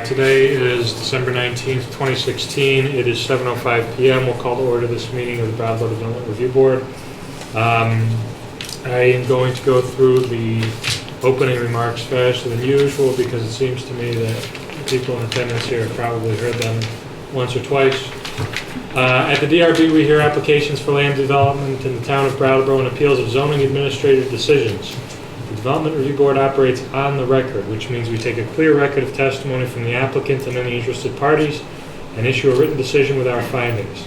Today is December 19th, 2016. It is 7:05 p.m. We'll call to order this meeting of the Brattleboro Development Review Board. I am going to go through the opening remarks faster than usual because it seems to me that people in attendance here have probably heard them once or twice. At the DRB, we hear applications for land development in the town of Brattleboro and appeals of zoning administrative decisions. The Development Review Board operates on the record, which means we take a clear record of testimony from the applicant and any interested parties and issue a written decision with our findings.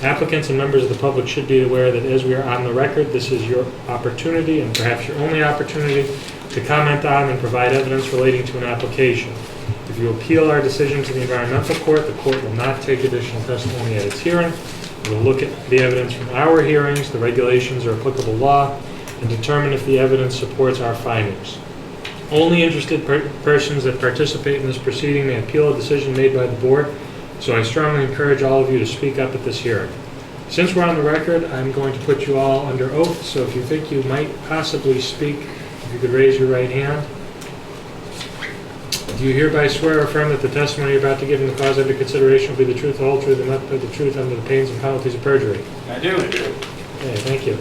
Applicants and members of the public should be aware that as we are on the record, this is your opportunity and perhaps your only opportunity to comment on and provide evidence relating to an application. If you appeal our decision to the Environmental Court, the court will not take additional testimony at its hearing. It will look at the evidence from our hearings, the regulations or applicable law, and determine if the evidence supports our findings. Only interested persons that participate in this proceeding may appeal a decision made by the board, so I strongly encourage all of you to speak up at this hearing. Since we're on the record, I'm going to put you all under oath, so if you think you might possibly speak, if you could raise your right hand. Do you hereby swear or affirm that the testimony you're about to give in the cause under consideration will be the truth, the whole truth, and nothing but the truth under the pains and penalties of perjury? I do. Okay, thank you.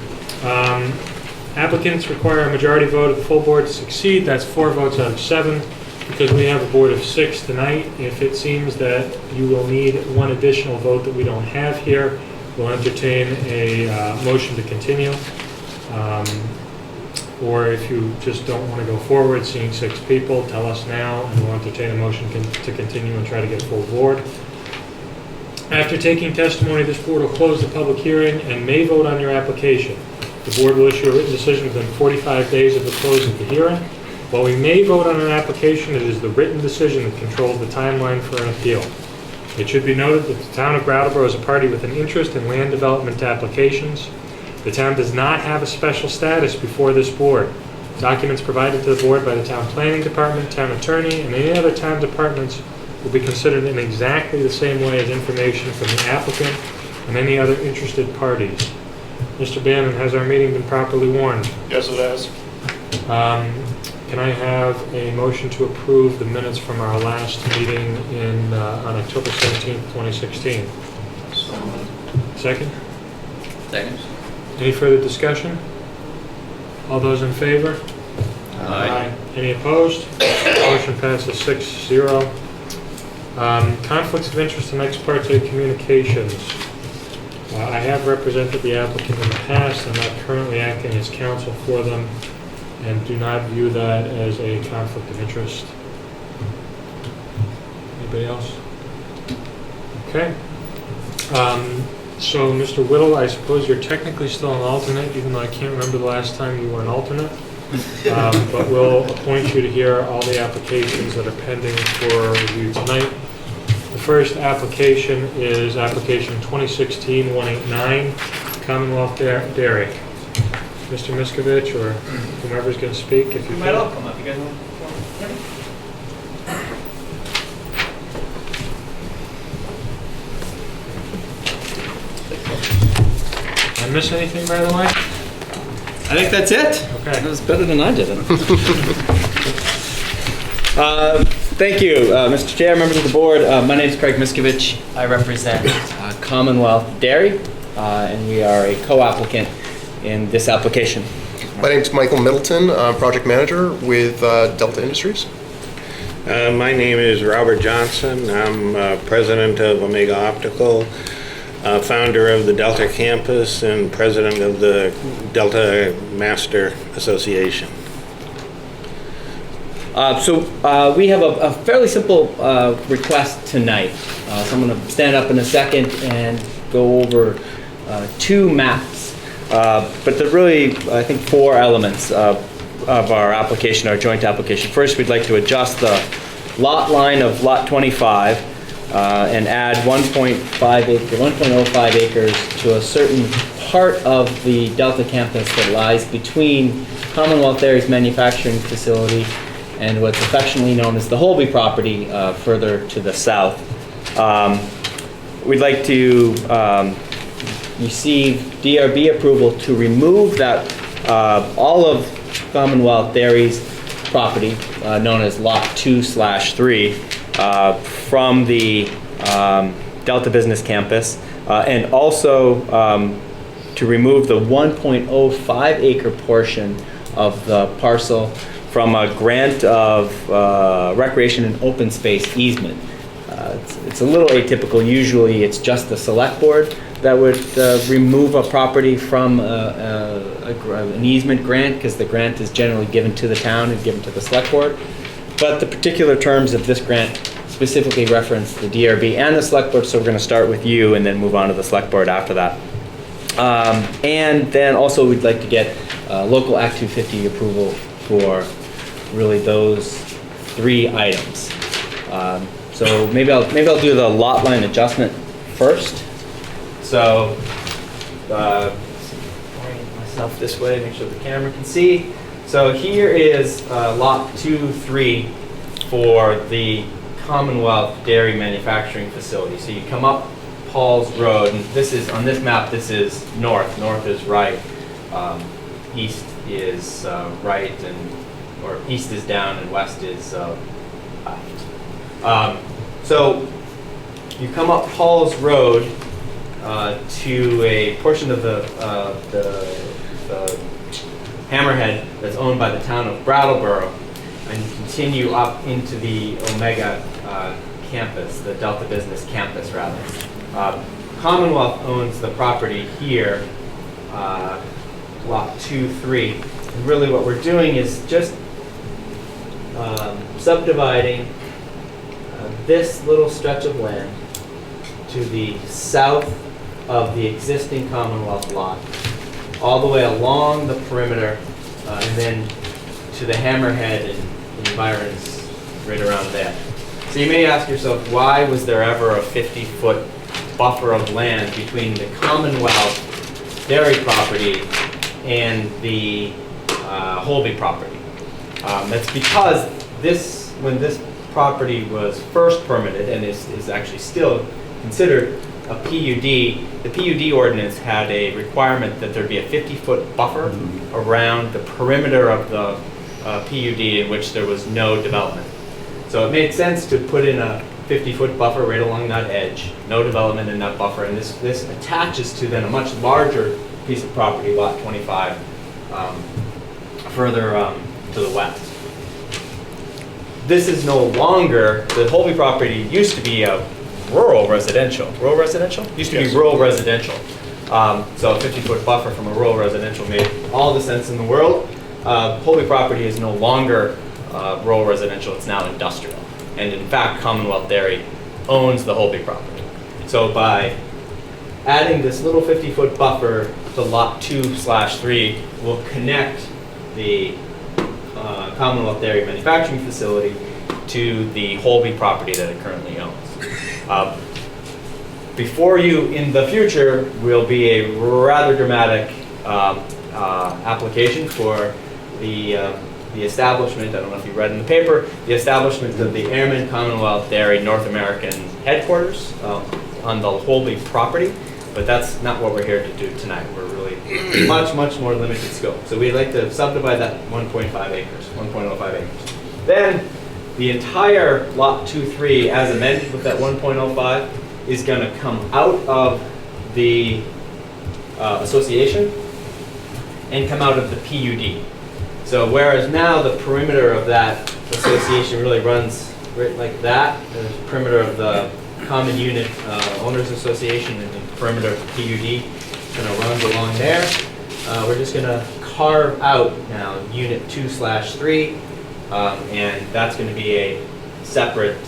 Applicants require a majority vote of the full board to succeed. That's 4 votes out of 7. Because we have a board of 6 tonight, if it seems that you will need one additional vote that we don't have here, we'll entertain a motion to continue. Or if you just don't want to go forward, seeing 6 people, tell us now, and we'll entertain a motion to continue and try to get a full board. After taking testimony, this board will close the public hearing and may vote on your application. The board will issue a written decision within 45 days of the close of the hearing. While we may vote on an application, it is the written decision that controls the timeline for an appeal. It should be noted that the town of Brattleboro is a party with an interest in land development applications. The town does not have a special status before this board. Documents provided to the board by the town planning department, town attorney, and any other town departments will be considered in exactly the same way as information from the applicant and any other interested parties. Mr. Bannon, has our meeting been properly warned? Yes, it has. Can I have a motion to approve the minutes from our last meeting on October 17th, 2016? Second? Second. Any further discussion? All those in favor? Aye. Any opposed? Motion passes 6-0. Conflicts of interest and ex parte communications. I have represented the applicant in the past. I'm not currently acting as counsel for them and do not view that as a conflict of interest. Anybody else? Okay. So, Mr. Whittle, I suppose you're technically still an alternate, even though I can't remember the last time you were an alternate. But we'll appoint you to hear all the applications that are pending for review tonight. The first application is application 2016-189, Commonwealth Dairy. Mr. Miskovich or whomever's going to speak, if you might all come up. You guys want Did I miss anything, by the way? I think that's it. Okay. That was better than I did it. Thank you, Mr. Chair, members of the board. My name is Craig Miskovich. I represent Commonwealth Dairy, and we are a co-applicant in this application. My name is Michael Middleton, project manager with Delta Industries. My name is Robert Johnson. I'm president of Omega Optical, founder of the Delta campus, and president of the Delta Master Association. So we have a fairly simple request tonight. So I'm going to stand up in a second and go over 2 maps. But there are really, I think, 4 elements of our application, our joint application. First, we'd like to adjust the lot line of lot 25 and add 1.05 acres to a certain part of the Delta campus that lies between Commonwealth Dairy's manufacturing facility and what's affectionately known as the Holby property further to the south. we'd like to receive DRB approval to remove that, all of Commonwealth Dairy's property, known as Lot 2/3, from the Delta Business Campus, and also to remove the 1.05 acre portion of the parcel from a grant of recreation and open space easement. It's a little atypical. Usually it's just the select board that would remove a property from an easement grant, because the grant is generally given to the town and given to the select board. But the particular terms of this grant specifically reference the DRB and the select board, so we're going to start with you and then move on to the select board after that. And then also we'd like to get local Act 250 approval for really those 3 items. So maybe I'll do the lot line adjustment first. So orient myself this way, make sure the camera can see. So here is lot 2-3 for the Commonwealth Dairy Manufacturing Facility. So you come up Paul's Road, and this is, on this map, this is north. North is right, east is right, or east is down and west is left. So you come up Paul's Road to a portion of the hammerhead that's owned by the town of Brattleboro, and you continue up into the Omega campus, the Delta Business Campus, rather. Commonwealth owns the property here, lot 2-3. And really what we're doing is just subdividing this little stretch of land to the south of the existing Commonwealth lot, all the way along the perimeter, and then to the hammerhead and environs right around there. So you may ask yourself, why was there ever a 50-foot buffer of land between the Commonwealth dairy property and the Holby property? That's because when this property was first permitted, and is actually still considered a PUD, the PUD ordinance had a requirement that there be a 50-foot buffer around the perimeter of the PUD in which there was no development. So it made sense to put in a 50-foot buffer right along that edge, no development in that buffer, and this attaches to then a much larger piece of property, lot 25, further to the west. This is no longer, the Holby property used to be a rural residential. Rural residential? Used to be rural residential. So a 50-foot buffer from a rural residential made all the sense in the world. Holby property is no longer rural residential, it's now industrial. And in fact, Commonwealth Dairy owns the Holby property. So by adding this little 50-foot buffer to lot 2/3, we'll connect the Commonwealth Dairy Manufacturing Facility to the Holby property that it currently owns. Before you, in the future, will be a rather dramatic application for the establishment, I don't know if you read in the paper, the establishment of the Airman Commonwealth Dairy North American headquarters on the Holby property, but that's not what we're here to do tonight. We're really much, much more limited scope. So we'd like to subdivide that 1.5 acres, 1.05 acres. Then the entire lot 2-3, as amended with that 1.05, is going to come out of the association and come out of the PUD. So whereas now the perimeter of that association really runs right like that, the perimeter of the Common Unit Owners Association and the perimeter of the PUD kind of runs along there. We're just going to carve out now Unit 2/3, and that's going to be a separate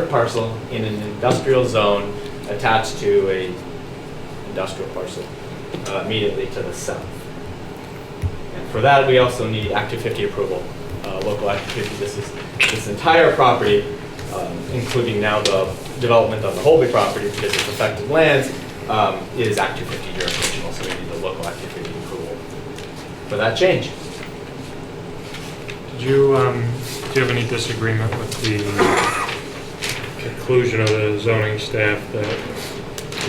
parcel in an industrial zone attached to a industrial parcel immediately to the south. And for that, we also need Act 250 approval, local Act 250. This entire property, including now the development on the Holby property because it's affected lands, is Act 250 jurisdictional, so we need the local Act 250 approval for that change. Do you have any disagreement with the conclusion of the zoning staff that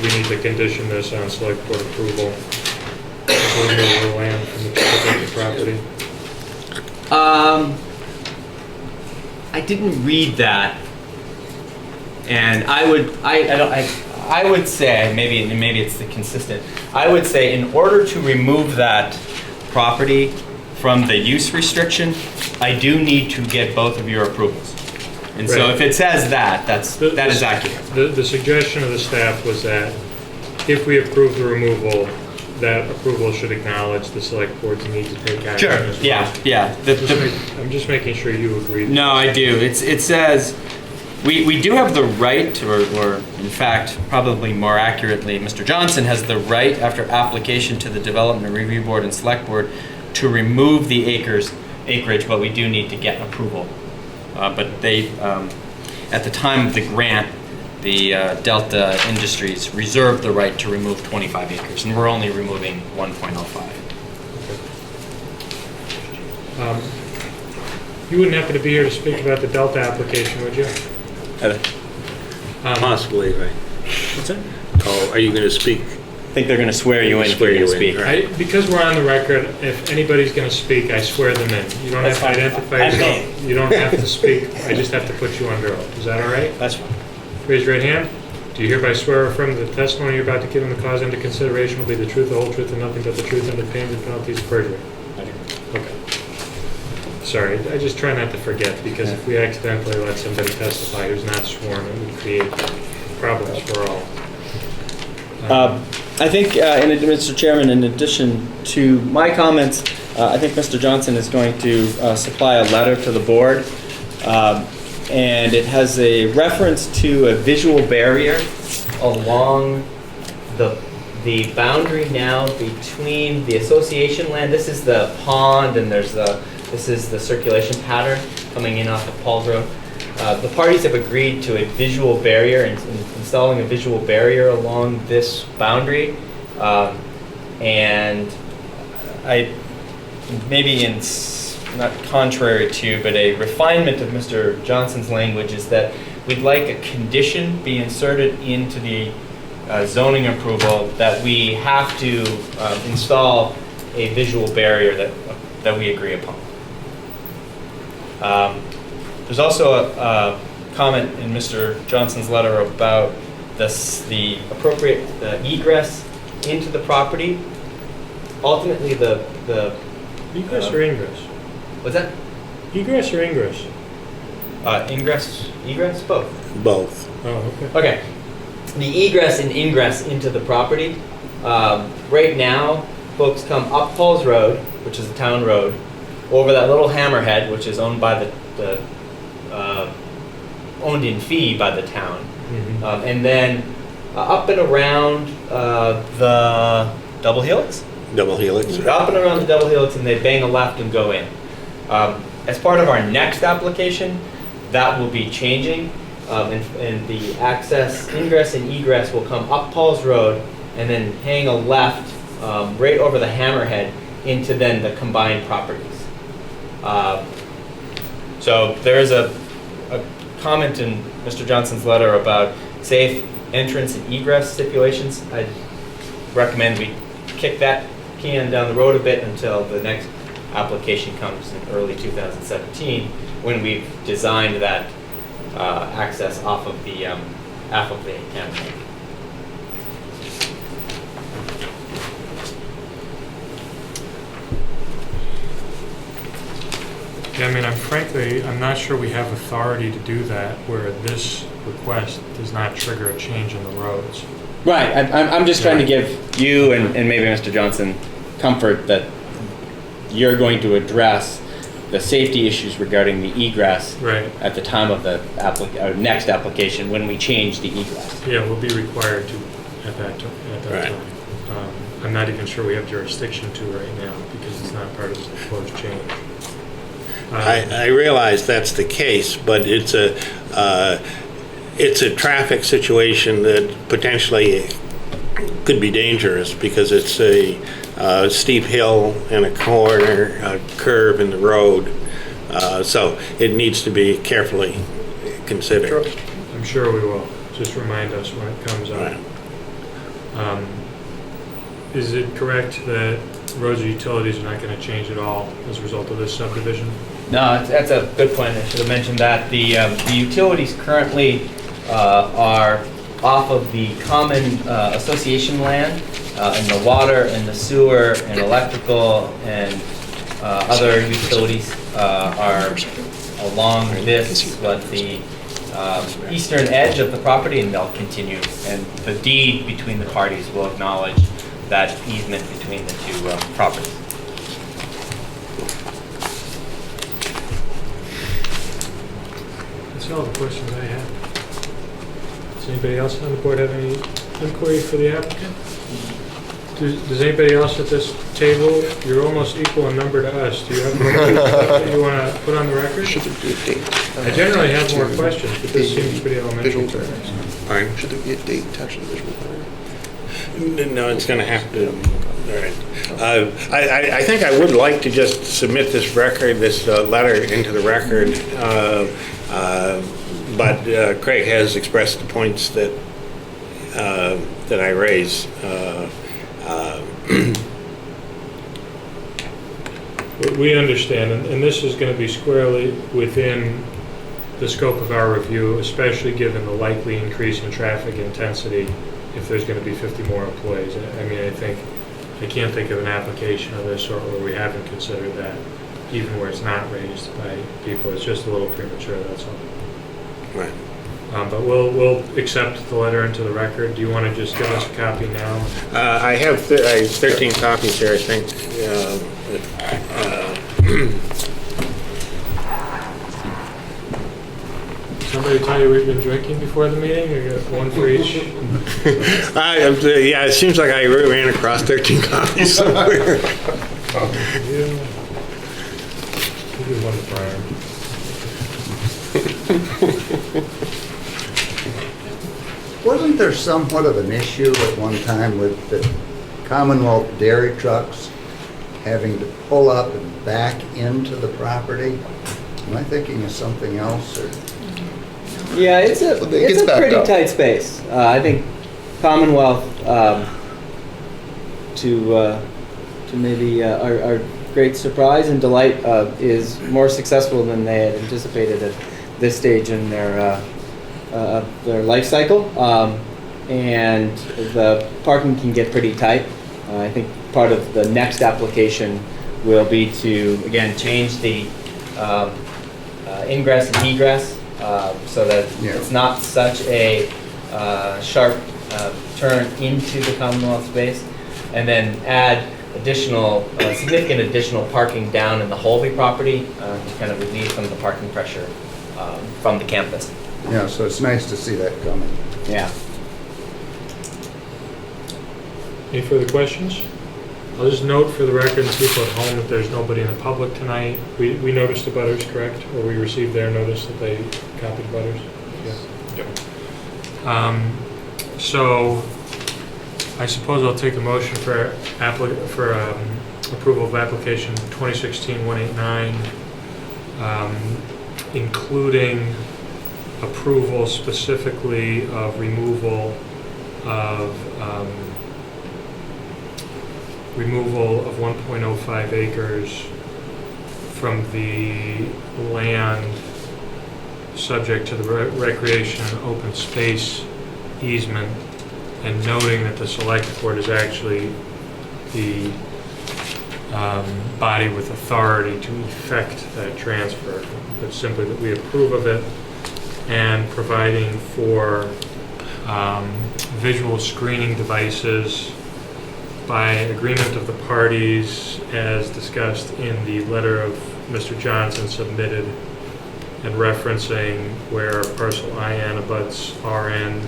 we need to condition this on select board approval. To remove the land from the property. I didn't read that, and I would say maybe it's the consistent. I would say in order to remove that property from the use restriction, I do need to get both of your approvals. And so Right. if it says that, that is accurate. The suggestion of the staff was that if we approve the removal, that approval should acknowledge the select board's need to take action Sure. as well. Yeah. I'm just making sure you agree. No, I do. It says we do have the right, or in fact, probably more accurately, Mr. Johnson has the right after application to the Development Review Board and Select Board to remove the acreage, but we do need to get approval. But they, at the time of the grant, the Delta Industries reserved the right to remove 25 acres, and we're only removing 1.05. You wouldn't happen to be here to speak about the Delta application, would you? Possibly, right. What's that? Oh, are you going to speak? I think they're going to swear you in if Swear you're going to you in, speak. right. Because we're on the record, if anybody's going to speak, I swear them in. You don't That's have to fine. identify I'm yourself. You don't have to speak. I just have to put you under oath. Is that all right? That's fine. Raise your right hand. Do you hereby swear or affirm that the testimony you're about to give in the cause under consideration will be the truth, the whole truth, and nothing but the truth under pains and penalties of perjury? I do. Okay. Sorry, I just try not to forget, because if we accidentally let somebody testify who's not sworn, it would create problems for all. I think, Mr. Chairman, in addition to my comments, I think Mr. Johnson is going to supply a letter to the board, and it has a reference to a visual barrier along the boundary now between the association land. This is the pond, and this is the circulation pattern coming in off of Paul's Road. The parties have agreed to a visual barrier and installing a visual barrier along this boundary. And I, maybe not contrary to, but a refinement of Mr. Johnson's language is that we'd like a condition be inserted into the zoning approval that we have to install a visual barrier that we agree upon. There's also a comment in Mr. Johnson's letter about the appropriate egress into the property. Ultimately, the Egress or ingress? what's that? Egress or ingress? Egress, both. Both. Oh, okay. Okay. The egress and ingress into the property. Right now, folks come up Paul's Road, which is the town road, over that little hammerhead, which is owned by owned in fee by the town, and then up and around the double helix. Double helix. Up and around the double helix, and they bang a left and go in. As part of our next application, that will be changing, and the access, ingress and egress will come up Paul's Road and then hang a left right over the hammerhead into then the combined properties. So there is a comment in Mr. Johnson's letter about safe entrance and egress stipulations. I'd recommend we kick that can down the road a bit until the next application comes in early 2017, when we've designed that access off of the hammerhead. Yeah, I mean, I'm not sure we have authority to do that where this request does not trigger a change in the roads. Right. I'm just trying to give you and maybe Mr. Johnson comfort that you're going to address the safety issues regarding the egress Right. at the time of the next application when we change the egress. Yeah, we'll be required to at that Right. time. I'm not even sure we have jurisdiction to right now because it's not part of the proposed change. I realize that's the case, but it's a traffic situation that potentially could be dangerous because it's a steep hill and a corner, a curve in the road. So it needs to be carefully considered. I'm I'm sure we will. Just remind us when it comes up. Right. Is it correct that roads or utilities are not going to change at all as a result of this subdivision? No, that's a good point. I should have mentioned that. The utilities currently are off of the common association land, and the water and the sewer and electrical and other utilities are along this, but the eastern edge of the property, and they'll continue. And the deed between the parties will acknowledge that easement between the two properties. That's all the questions I have. Does anybody else on the board have any inquiry for the applicant? Does anybody else at this table, you're almost equal in number to us, do you have anything that you want to put on the record? Should there be a date? I generally have more questions, but this seems pretty elementary. Visual plan. Pardon? Should there be a date attached to the visual plan? No, it's going to have to. All right. I think I would like to just submit this record, this letter into the record, but Craig has expressed the points that that I raise. We understand, and this is going to be squarely within the scope of our review, especially given the likely increase in traffic intensity if there's going to be 50 more employees. I mean, I can't think of an application of this or where we haven't considered that, even where it's not raised by people. It's just a little premature, that's all. Right. But we'll accept the letter into the record. Do you want to just give us a copy now? I have 13 copies here, I think. Somebody tell you we've been drinking before the meeting? Or you got one for each? Yeah, it seems like I ran across 13 copies somewhere. Yeah. We'll do one for Aaron. Wasn't there somewhat of an issue at one time with the Commonwealth dairy trucks having to pull up and back into the property? Am I thinking of something else? Or? Yeah, it's a pretty tight space. I think Commonwealth, to maybe our great surprise and delight, is more successful than they had anticipated at this stage in their life cycle, and the parking can get pretty tight. I think part of the next application will be to, again, change the ingress and egress so that it's not such a sharp turn into the Commonwealth space, and then add significant additional parking down in the Holby property to kind of relieve some of the parking pressure from the campus. Yeah, so it's nice to see that coming. Yeah. Any further questions? I'll just note for the record and people at home that there's nobody in the public tonight. We noticed the butters, correct? Or we received their notice that they copied butters? Yes. Yep. So I suppose I'll take a motion for approval of application 2016-189, including approval specifically of removal of 1.05 acres from the land subject to the recreation and open space easement, and noting that the select board is actually the body with authority to effect that transfer, but simply that we approve of it, and providing for visual screening devices by agreement of the parties as discussed in the letter of Mr. Johnson submitted, and referencing where parcel IN abuts RN,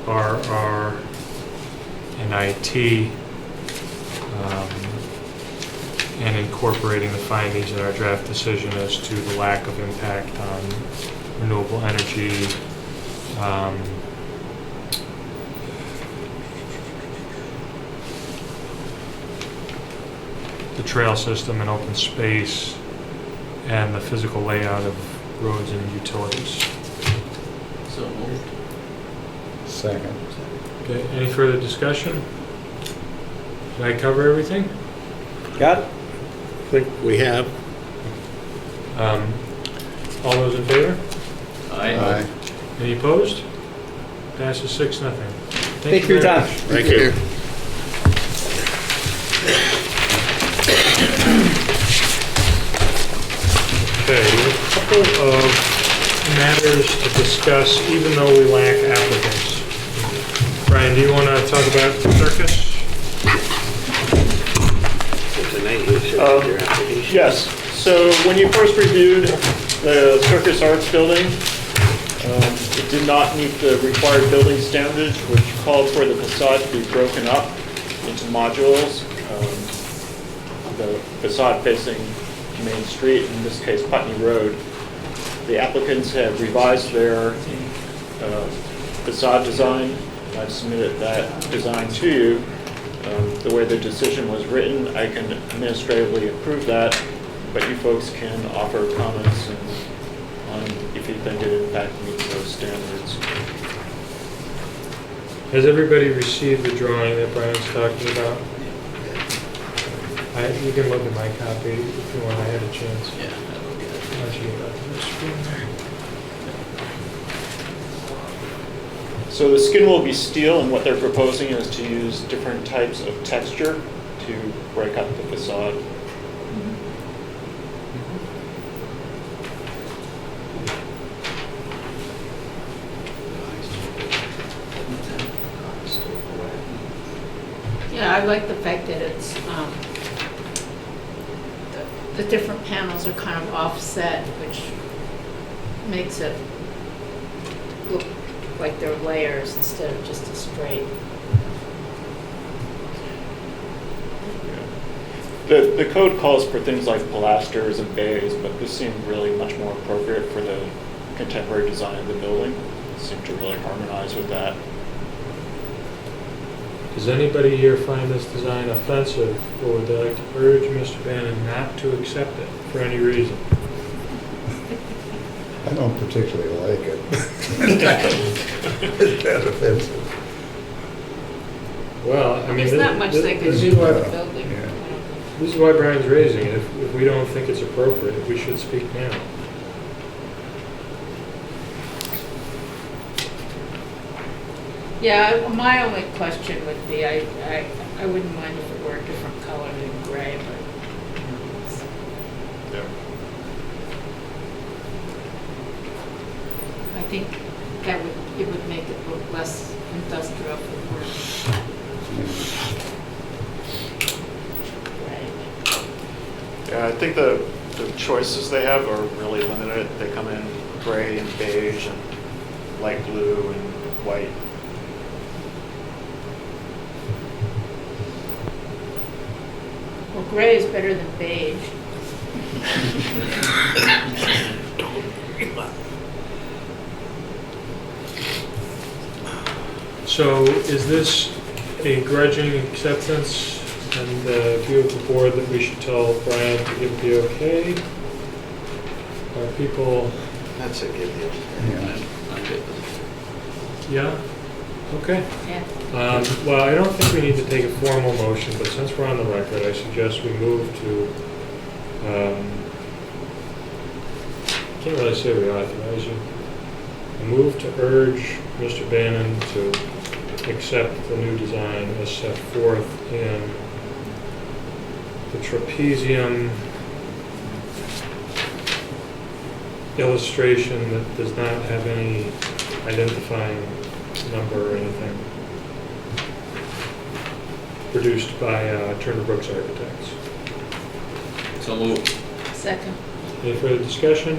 RR, and IT, and incorporating the findings in our draft decision as to the lack of impact on renewable energy, the trail system and open space, and the physical layout of roads and utilities. So moved. Second. Okay, any further discussion? Did I cover everything? Got it? I think we have. All those in favor? Aye. Any opposed? Passes 6-0. Thank you for your very time. much. Thank you. Okay, we have a couple of matters to discuss, even though we lack applicants. Brian, do you want to talk about Circus? So tonight you should have your application. Yes, so when you first reviewed the Circus Arts building, it did not meet the required building standards, which called for the facade to be broken up into modules. The facade facing Main Street, in this case Putney Road. The applicants have revised their facade design. I've submitted that design to you. The way the decision was written, I can administratively approve that, but you folks can offer comments on if you think it in fact meets those standards. Has everybody received the drawing that Brian's talking about? You can look at my copy if you want. I had a chance. Yeah, that would be good. Why don't you get back to the screen there? So the skin will be steel, and what they're proposing is to use different types of texture to break up the facade. Yeah, I like the fact that it's, the different panels are kind of offset, which makes it look like they're layers instead of just a straight. The code calls for things like pilasters and bays, but this seemed really much more appropriate for the contemporary design of the building. It seemed to really harmonize with that. Does anybody here find this design offensive, or would they like to urge Mr. Bannon not to accept it for any reason? I don't particularly like it. It's that offensive. Well, I mean, There's not much they can this do is why- with the building. yeah. This is why Brian's raising it. If we don't think it's appropriate, we should speak now. Yeah, my only question would be, I wouldn't mind if it were a different color than gray, but I think it would make it look less industrial for work. Right. Yeah, I think the choices they have are really limited. They come in gray and beige and light blue and white. Well, gray is better than beige. So is this a grudging acceptance and view of the board that we should tell Brian to give the okay? Are people, That's a good deal. Yeah. I'm good with yeah? Okay. Yeah. Well, I don't think we need to take a formal motion, but since we're on the record, I suggest we move to, can't really say we authorize you. A move to urge Mr. Bannon to accept the new design as set forth in the trapezium illustration that does not have any identifying number or anything, produced by Turner Brooks Architects. it. So moved. Second. Any further discussion?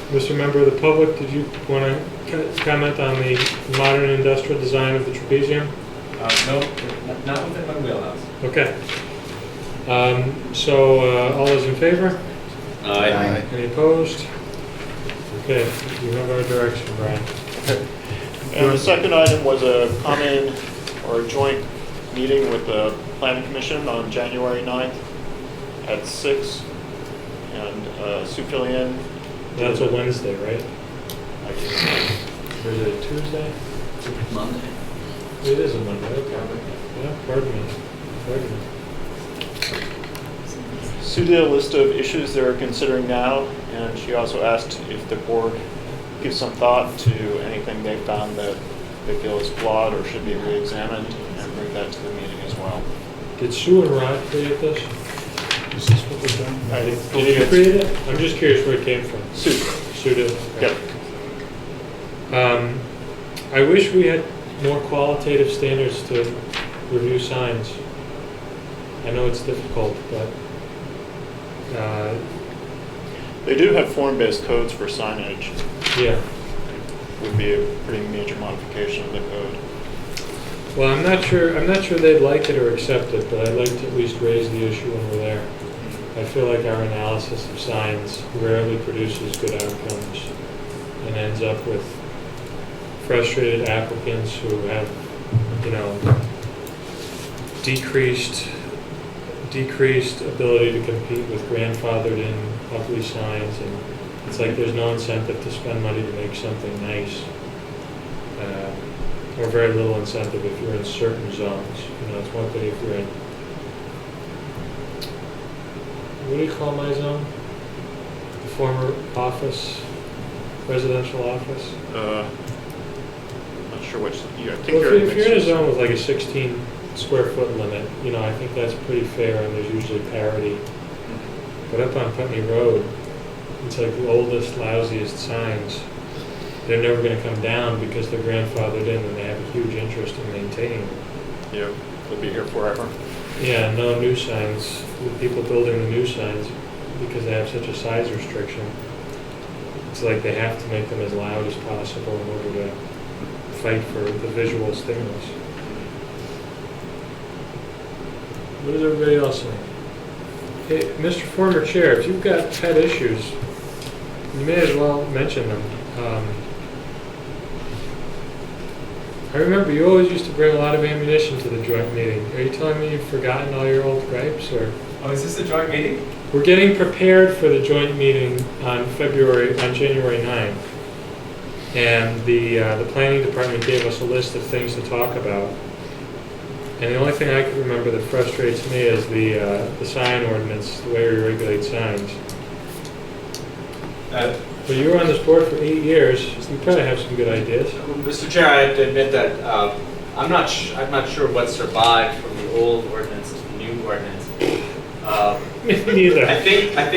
Mr. Member of the Public, did you want to comment on the modern industrial design of the trapezium? No, not within my wheelhouse. Okay. So all those in favor? Aye. Any opposed? Okay, you have our direction, Brian. And the second item was a common or a joint meeting with the Planning Commission on January 9th at 6. And Sue Fillion. That's a Wednesday, right? Or is Tuesday? Monday. It is a Monday, okay. Yeah, pardon me. Sue did a list of issues they're considering now, and she also asked if the board gives some thought to anything they found that they feel is flawed or should be re-examined, and bring that to the meeting as well. Did Sue and Rod create this? Is this what we've done? I Did believe you it's- create it? I'm just curious where it came from. Sue. Sue did? Okay. Yep. I wish we had more qualitative standards to review signs. I know it's difficult, but They do have form-based codes for signage. yeah. Would be a pretty major modification of the code. Well, I'm not sure they'd like it or accept it, but I'd like to at least raise the issue when we're there. I feel like our analysis of signs rarely produces good outcomes and ends up with frustrated applicants who have, decreased ability to compete with grandfathered in ugly signs, and it's like there's no incentive to spend money to make something nice, or very little incentive if you're in certain zones. It's one thing if you're in, what do you call my zone? The former office, residential office? Not sure which, I think Well, you're if you're in a mixed- zone with like a 16 square foot limit, I think that's pretty fair, and there's usually parity. But up on Putney Road, it's like the oldest, lousiest signs. They're never going to come down because they're grandfathered in, and they have a huge interest in maintaining them. Yeah, they'll be here forever. Yeah, no new signs. The people building the new signs, because they have such a size restriction, it's like they have to make them as loud as possible in order to fight for the visual stimulus. What is everybody else saying? Hey, Mr. Former Chair, if you've got pet issues, you may as well mention them. I remember you always used to bring a lot of ammunition to the joint meeting. Are you telling me you've forgotten all your old gripes, or? Oh, is this a joint meeting? We're getting prepared for the joint meeting on January 9th. And the planning department gave us a list of things to talk about. And the only thing I can remember that frustrates me is the sign ordinance, the way we regulate signs. But you were on this board for 8 years. You probably have some good ideas. Mr. Chair, I have to admit that I'm not sure what survived from the old ordinance to the new ordinance. Me neither. I think that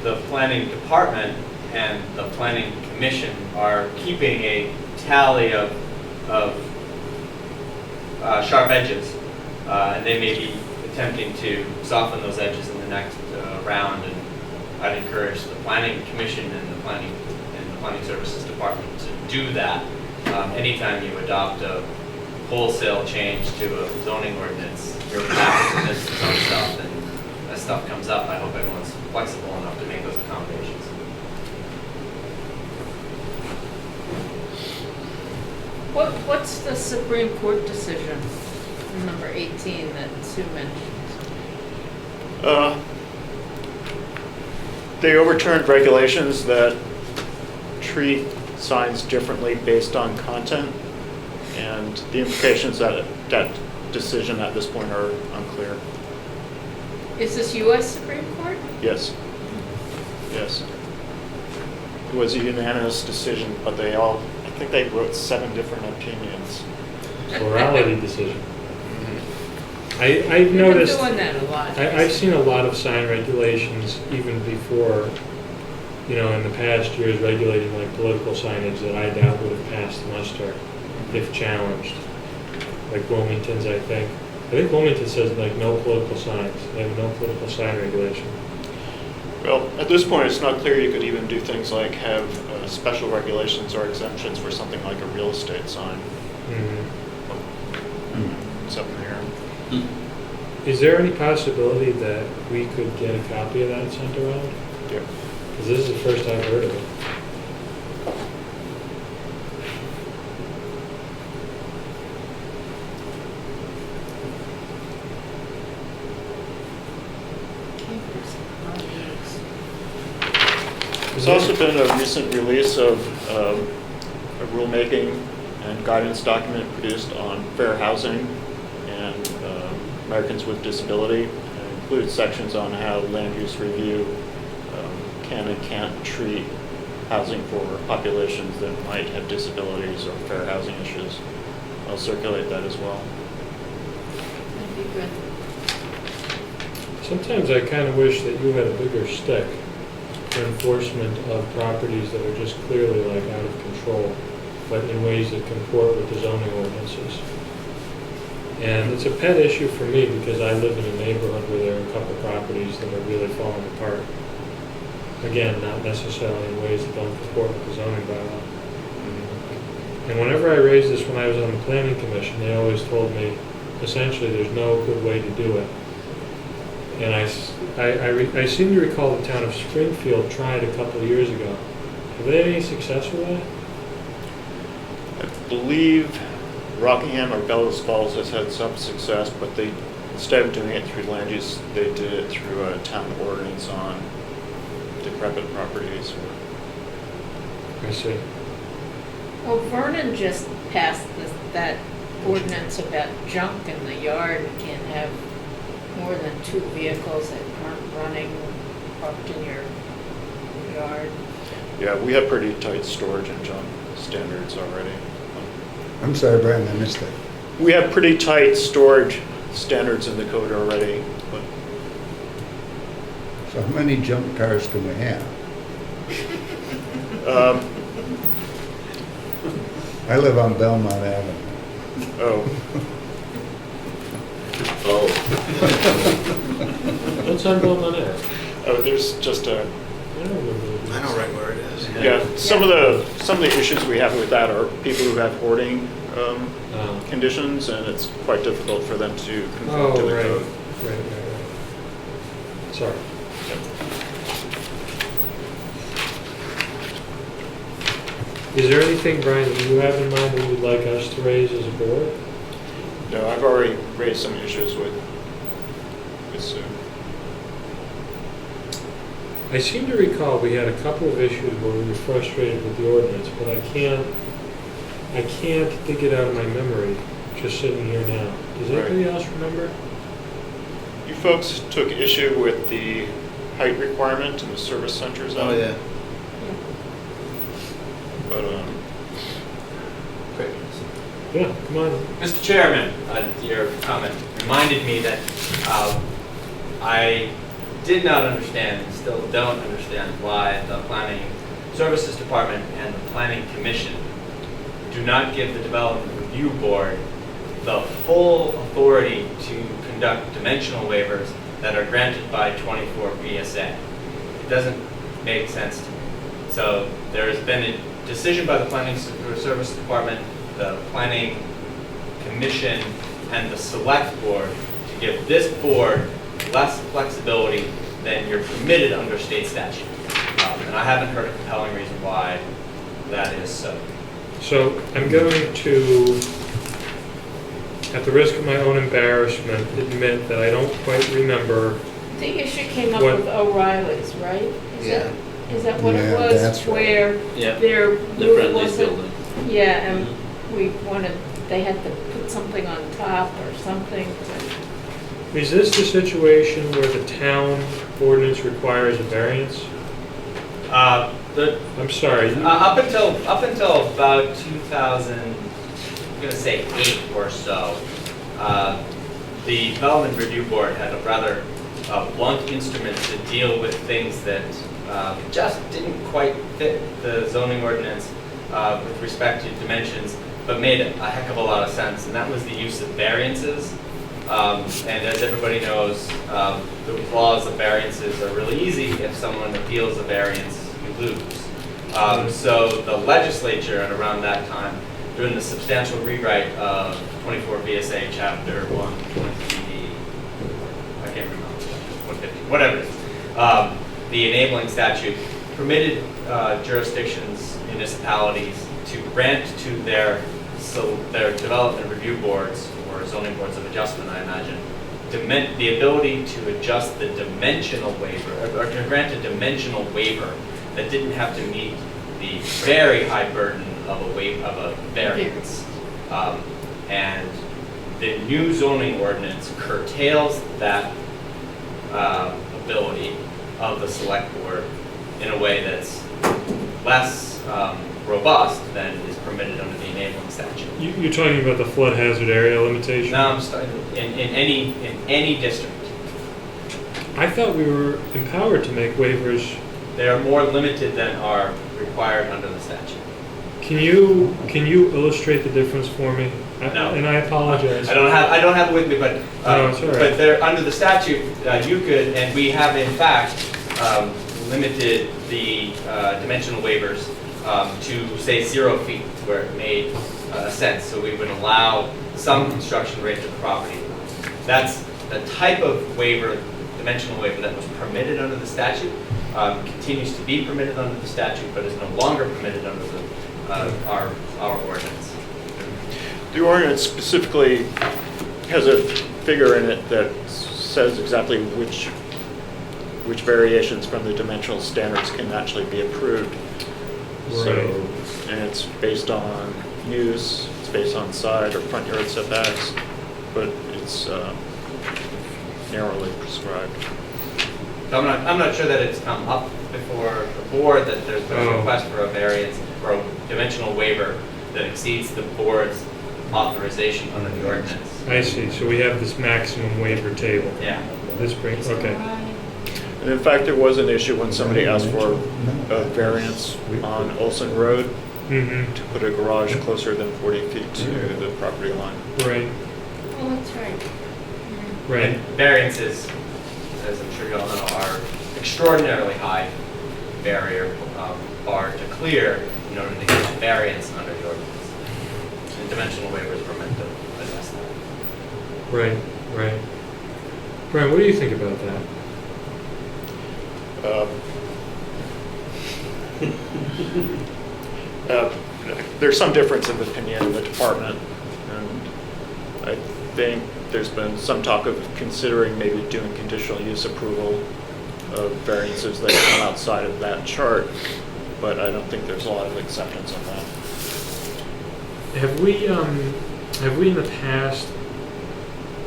the planning department and the planning commission are keeping a tally of sharp edges, and they may be attempting to soften those edges in the next round. And I'd encourage the planning commission and the planning services department to do that. Anytime you adopt a wholesale change to a zoning ordinance, you're back to this some stuff, and as stuff comes up, I hope everyone's flexible enough to make those accommodations. What's the Supreme Court decision, number 18, that Sue mentioned? They overturned regulations that treat signs differently based on content, and the implications of that decision at this point are unclear. Is this U.S. Supreme Court? Yes. Yes. It was a unanimous decision, but I think they wrote 7 different opinions. Plurality decision. I've We've been noticed. doing that a lot. I've seen a lot of sign regulations even before, in the past years regulating like political signage that I doubt would have passed muster if challenged. Like Wilmington's, I think. I think Wilmington says like no political signs. They have no political sign regulation. Well, at this point, it's not clear you could even do things like have special regulations or exemptions for something like a real estate sign. It's up in the air. Is there any possibility that we could get a copy of that sent around? Yeah. Because this is the first I've heard of it. There's also been a recent release of a rulemaking and guidance document produced on fair housing and Americans with disability. It includes sections on how land use review can and can't treat housing for populations that might have disabilities or fair housing issues. I'll circulate that as well. That'd be good. Sometimes I kind of wish that you had a bigger stick for enforcement of properties that are just clearly like out of control, but in ways that comport with the zoning ordinances. And it's a pet issue for me because I live in a neighborhood where there are a couple properties that are really falling apart. Again, not necessarily in ways that don't comport with the zoning bylaw. And whenever I raised this when I was on the planning commission, they always told me, essentially, there's no good way to do it. And I seem to recall the town of Springfield tried a couple of years ago. Have they had any success with that? I believe Rockingham or Bellows Falls has had some success, but they, instead of doing it through land use, they did it through a town ordinance on decrepit properties. I see. Well, Vernon just passed that ordinance about junk in the yard. You can't have more than 2 vehicles that aren't running parked in your yard. Yeah, we have pretty tight storage and junk standards already. I'm sorry, Brian, I missed that. We have pretty tight storage standards in the code already, but So how many junk cars can we have? I live on Belmont Avenue. oh, What's on Belmont Ave? there's just a, I don't remember. I know right where it is. yeah, some of the issues we have with that are people who have hoarding conditions, and it's quite difficult for them to conform to the right. code. Right. Sorry. Is there anything, Brian, that you have in mind that you'd like us to raise as a board? No, I've already raised some issues with Sue. I seem to recall we had a couple of issues where we were frustrated with the ordinance, but I can't dig it out of my memory just sitting here now. Does anybody else remember? You folks took issue with the height requirement in the service center zone. Oh, yeah. But, Great. Yeah, come on. Mr. Chairman, your comment reminded me that I did not understand and still don't understand why the Planning Services Department and the Planning Commission do not give the Development Review Board the full authority to conduct dimensional waivers that are granted by 24 BSA. It doesn't make sense to me. So there has been a decision by the Planning Services Department, the Planning Commission, and the Select Board to give this board less flexibility than you're permitted under state statute. And I haven't heard a compelling reason why that is so. So I'm going to, at the risk of my own embarrassment, admit that I don't quite remember. The issue came up What- with O'Reilly's, right? Yeah. Is that what it Yeah, was? that's right. Where Yeah. their The roof friendly wasn't- building. Yeah, and we wanted, they had to put something on top or something. Is this the situation where the town ordinance requires a variance? The I'm sorry. Up until about 2000, I'm going to say 8 or so, the Development Review Board had a rather blunt instrument to deal with things that just didn't quite fit the zoning ordinance with respect to dimensions, but made a heck of a lot of sense, and that was the use of variances. And as everybody knows, the laws of variances are really easy. If someone appeals a variance, you lose. So the legislature at around that time, doing the substantial rewrite of 24 BSA Chapter 120, I can't remember, 150, whatever it is, the enabling statute permitted jurisdictions, municipalities to grant to their development review boards or zoning boards of adjustment, I imagine, the ability to adjust the dimensional waiver, or to grant a dimensional waiver that didn't have to meet the very high burden of a variance. And the new zoning ordinance curtails that ability of the select board in a way that's less robust than is permitted under the enabling statute. You're talking about the flood hazard area limitation? Now I'm starting in any district. I thought we were empowered to make waivers. They are more limited than are required under the statute. Can you illustrate the difference for me? No. And I apologize. I don't have it with me, but No, it's all right. but they're under the statute. You could, and we have in fact limited the dimensional waivers to say 0 feet, where it made sense. So we would allow some construction rate to the property. That's the type of waiver, dimensional waiver, that was permitted under the statute. Continues to be permitted under the statute, but is no longer permitted under our ordinance. The ordinance specifically has a figure in it that says exactly which variations from the dimensional standards can actually be approved. So, and it's based on use, it's based on side or front yard setbacks, but it's narrowly prescribed. So I'm not sure that it's come up before the board that there's been a request for a variance or a dimensional waiver that exceeds the board's authorization under the ordinance. I see. So we have this maximum waiver table. Yeah. This brings, okay. And in fact, there was an issue when somebody asked for a variance on Olson Road Mm-hmm. to put a garage closer than 40 feet to the property line. Right. Oh, that's right. Right. And variances, as I'm sure you all know, are extraordinarily high barrier bar to clear in order to get a variance under the ordinance. And dimensional waivers were meant to address that. Right. Right. Brian, what do you think about that? There's some difference of opinion in the department, and I think there's been some talk of considering maybe doing conditional use approval of variances that come outside of that chart, but I don't think there's a lot of acceptance on that. Have we in the past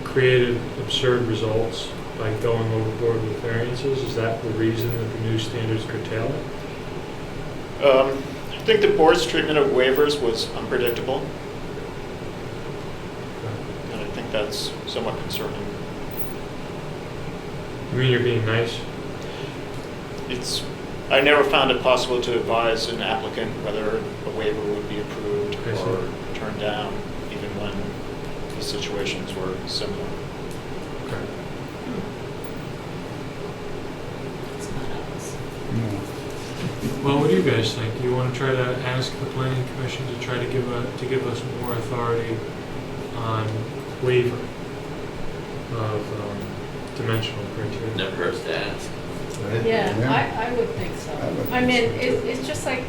created absurd results by going overboard with variances? Is that the reason that the new standards curtail it? I think the board's treatment of waivers was unpredictable, and I think that's somewhat concerning. You mean you're being nice? I never found it possible to advise an applicant whether a waiver would be approved I see. or turned down, even when the situations were similar. Okay. It's not us. Well, what do you guys think? Do you want to try to ask the planning commission to try to give us more authority on waiver of dimensional criteria? Never hurts to ask. Yeah, I would think so. I would I mean, think so, too. it's just like,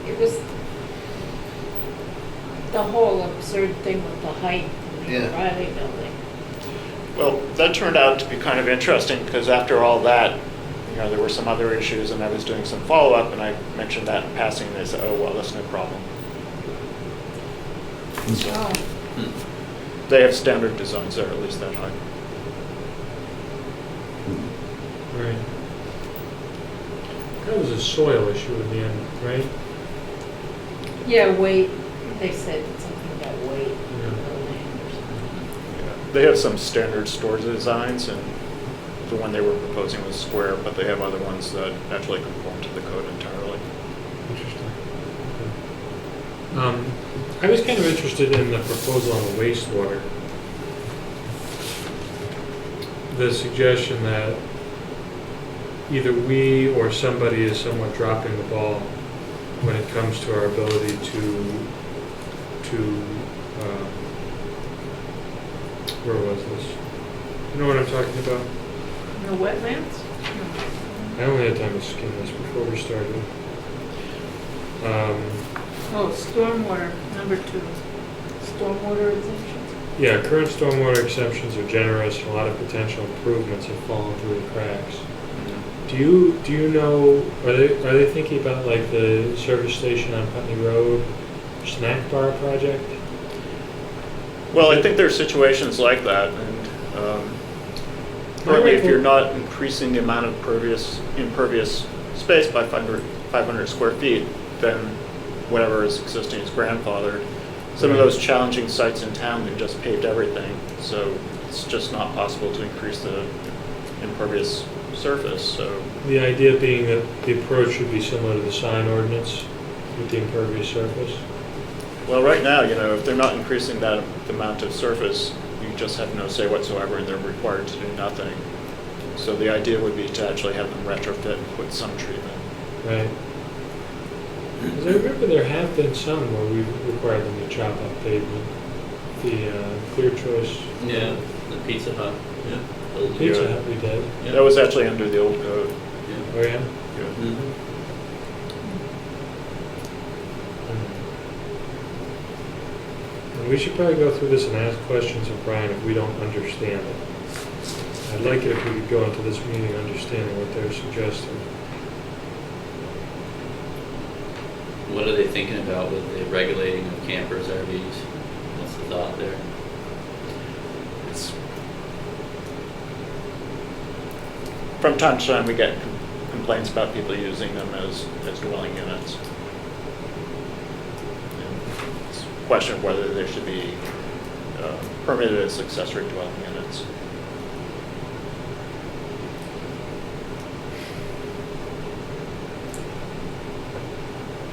it was the whole absurd thing with the height in the Yeah. O'Reilly building. Well, that turned out to be kind of interesting because after all that, there were some other issues, and I was doing some follow-up, and I mentioned that in passing, and they said, "Oh, well, that's no problem." So Oh, they have standard designs that are at least that high. Right. That was a soil issue in the end, right? yeah, weight, they said something about weight in the Yeah. building or something. Yeah. They have some standard store designs, and the one they were proposing was square, but they have other ones that actually conform to the code entirely. Interesting. Okay. I was kind of interested in the proposal on the wastewater. The suggestion that either we or somebody is somewhat dropping the ball when it comes to our ability to where was this? You know what I'm talking about? No wetlands? I only had time to skim this before we started. Oh, stormwater, number 2. Stormwater exemptions? Yeah, current stormwater exemptions are generous, and a lot of potential improvements have fallen through the cracks. Do you know, are they thinking about like the service station on Putney Road snack bar project? Well, I think there are situations like that, and currently, if you're not increasing the amount of impervious space by 500 square feet, then whatever is existing is grandfathered. Some of those challenging sites in town, they've just paved everything, so it's just not possible to increase the impervious surface. So The idea being that the approach should be similar to the sign ordinance with the impervious surface? well, right now, if they're not increasing that amount of surface, you just have no say whatsoever, and they're required to do nothing. So the idea would be to actually have them retrofit and put some treatment. Right. Because I remember there have been some where we've required them to chop up pavement. The Clear Choice. Yeah, the Pizza Hut, yeah. Those- Pizza Hut we did. Yeah. That was actually under the old code. Yeah. Oh, yeah? Mhm. And we should probably go through this and ask questions of Brian if we don't understand it. I'd like it if we could go into this meeting understanding what they're suggesting. What are they thinking about with the regulating of campers, RVs? What's the thought there? It's, from time to time, we get complaints about people using them as dwelling units. And it's a question of whether they should be permitted as accessory dwelling units.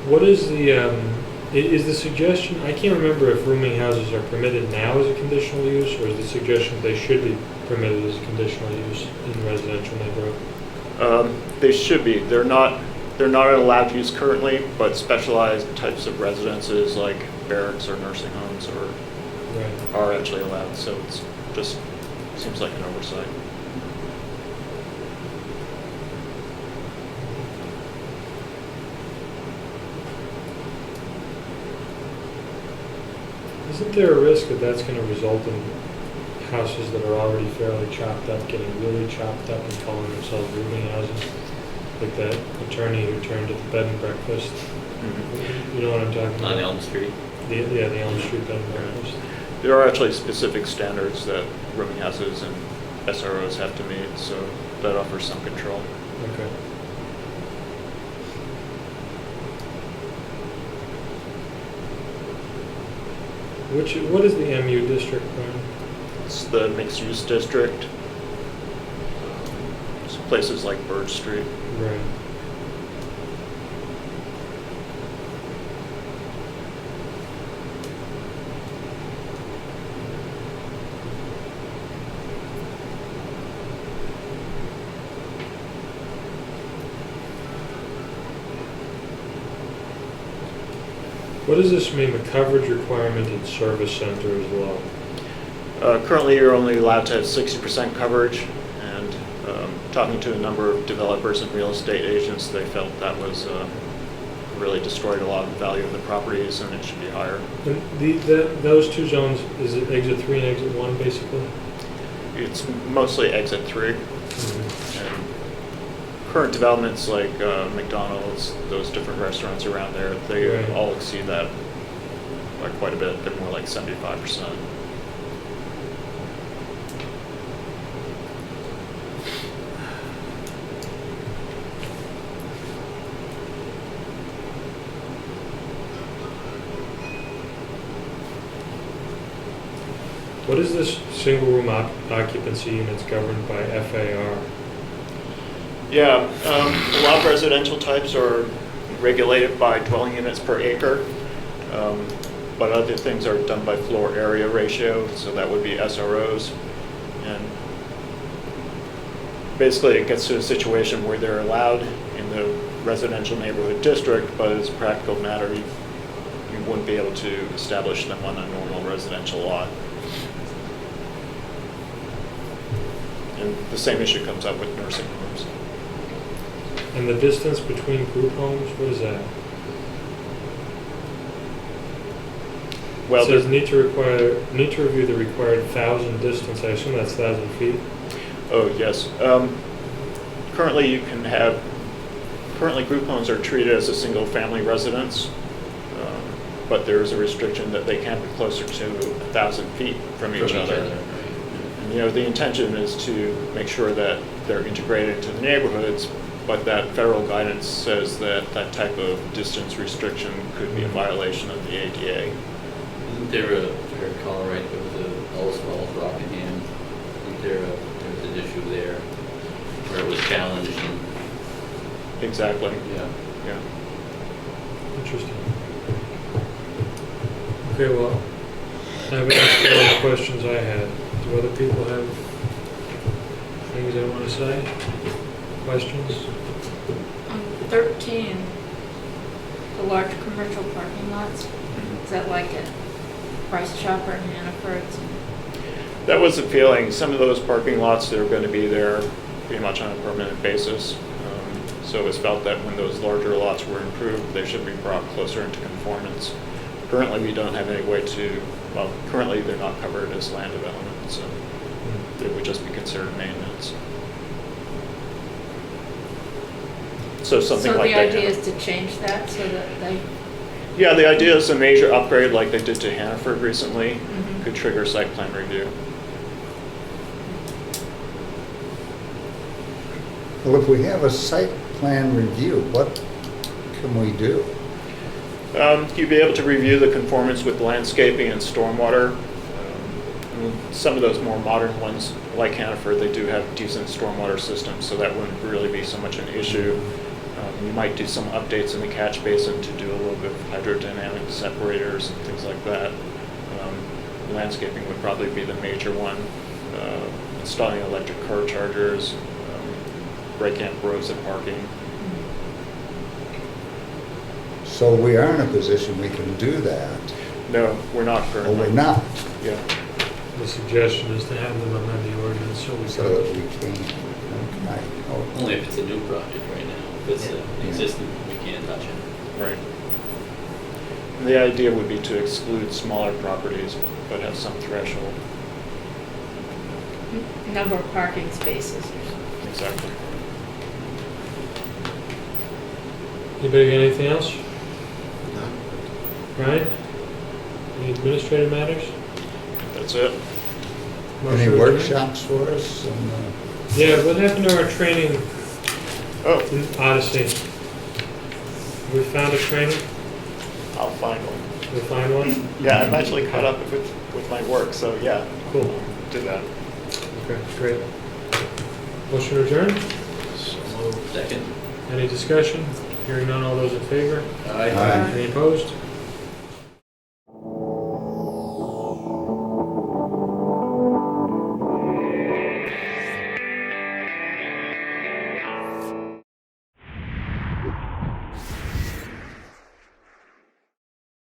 What is the suggestion, I can't remember if rooming houses are permitted now as a conditional use, or is the suggestion they should be permitted as a conditional use in residential neighborhood? They should be. They're not allowed use currently, but specialized types of residences like barracks or nursing homes Right. are actually allowed. So it's just seems like an oversight. Isn't there a risk that that's going to result in houses that are already fairly chopped up getting really chopped up and calling themselves rooming houses? Like that attorney who turned at the bed and breakfast. You know what I'm talking about? On Elm Street? The Elm Street bed and breakfast. There are actually specific standards that rooming houses and SROs have to meet, so that offers some control. Okay. What is the MU district, Brian? It's the mixed-use district. It's places like Bird Street. Right. What does this mean, the coverage requirement in service center as well? Currently, you're only allowed to have 60% coverage, and talking to a number of developers and real estate agents, they felt that was really destroyed a lot of the value of the properties, and it should be higher. And those two zones, is it exit 3 and exit 1 basically? It's mostly exit 3. And current developments like McDonald's, those different restaurants around there, they Right. all exceed that by quite a bit. They're more like 75%. What is this single room occupancy units governed by FAR? Yeah, a lot of residential types are regulated by dwelling units per acre, but other things are done by floor area ratio, so that would be SROs. And basically it gets to a situation where they're allowed in the residential neighborhood district, but as a practical matter, you wouldn't be able to establish them on a normal residential lot. And the same issue comes up with nursing homes. And the distance between group homes, what is that? Well, It says need to review the required 1,000 distance, I assume that's 1,000 feet? oh, yes. Currently group homes are treated as a single family residence. but there is a restriction that they can't be closer to 1,000 feet from each other. And, the intention is to make sure that they're integrated into the neighborhoods, but that federal guidance says that that type of distance restriction could be a violation of the ADA. Isn't there a call right there with the Ellis Falls, Rockingham? Isn't there there's an issue there where it was challenged? And, Exactly. yeah. Yeah. Interesting. Okay, well, I've asked all the questions I had. Do other people have things they want to say? Questions? On 13, the large commercial parking lots, is that like a Price Chopper and Hannaford's? That was the feeling. Some of those parking lots, they're going to be there pretty much on a permanent basis. So it was felt that when those larger lots were improved, they should be brought closer into conformance. Currently, we don't have any way to, well, currently they're not covered as land development, so it would just be considered maintenance. So something like that. So the idea is to change that so that they... Yeah, the idea is a major upgrade like they did to Hannaford recently could trigger site plan review. Well, if we have a site plan review, what can we do? You'd be able to review the conformance with landscaping and stormwater. Some of those more modern ones, like Hannaford, they do have decent stormwater systems, so that wouldn't really be so much an issue. You might do some updates in the catch basin to do a little bit of hydrodynamic separators and things like that. Landscaping would probably be the major one. Installing electric car chargers, brake amp rows of parking. So we are in a position we can do that. No, we're not Or currently. we're not, Yeah. The suggestion is to have them amend the ordinance so we so can... that we can, okay. Only if it's a new project right now. If it's an existing, we can't touch it. Right. And the idea would be to exclude smaller properties, but have some threshold. Number of parking spaces. Exactly. Anybody got anything else? No. Brian? Any administrative matters? That's it. Motion Any to adjourn? workshops for us? Yeah, what happened to our training Oh, in Odyssey? We found a training? I'll find one. We'll find one? Yeah, I'm actually caught up with my work, so yeah. Cool. Do that. Okay, great. Motion to adjourn? Second. Any discussion? Hearing none, all those in favor? Aye. Any opposed?